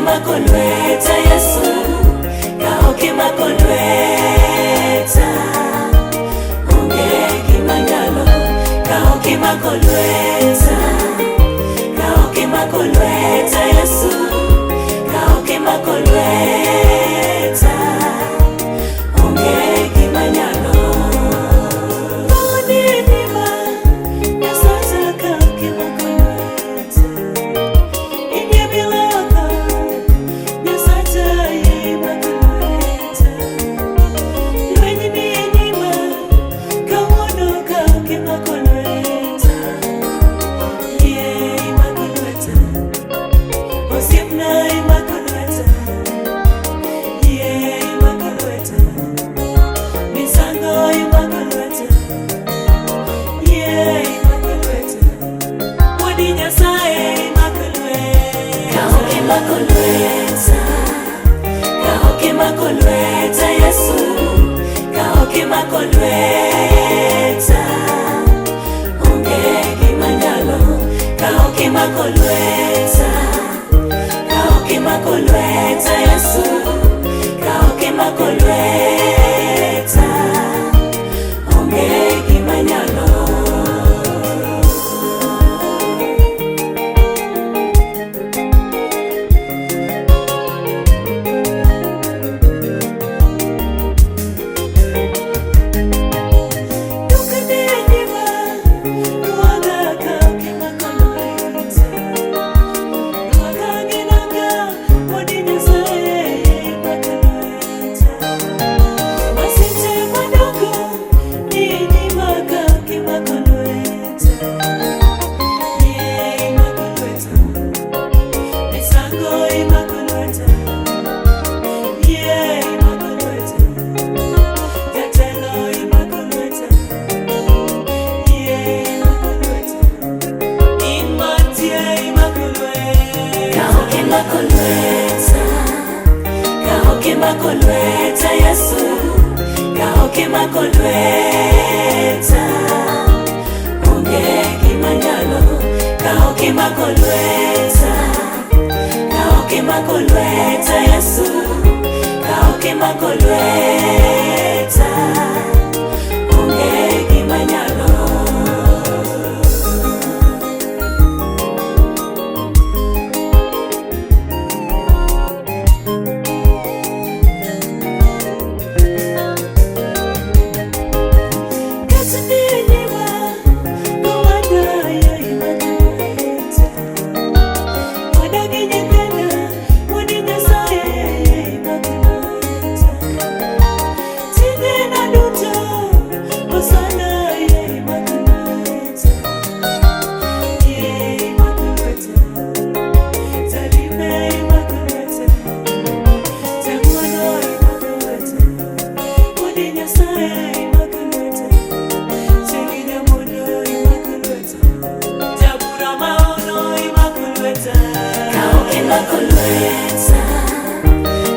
makolweta Yesu, kaoke makolweta. Onge gimanyalo, kaoke makolweta. Kaoke makolweta Yesu, kaoke makolweta. Onge gimanyalo. Kaoke makolweta Yesu, kaoke makolweta. Onge gimanyalo, kaoke makolweta. Kaoke makolweta Yesu, kaoke makolweta. Onge gimanyalo. Kaoke makolweta Yesu, kaoke makolweta. Onge gimanyalo, kaoke makolweta. Kaoke makolweta Yesu, kaoke makolweta. Onge gimanyalo.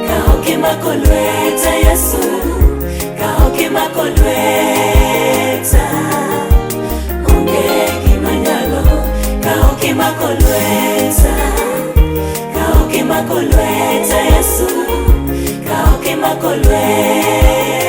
Kaoke makolweta Yesu, kaoke makolweta. Onge gimanyalo, kaoke makolweta. Kaoke makolweta Yesu, kaoke makolweta.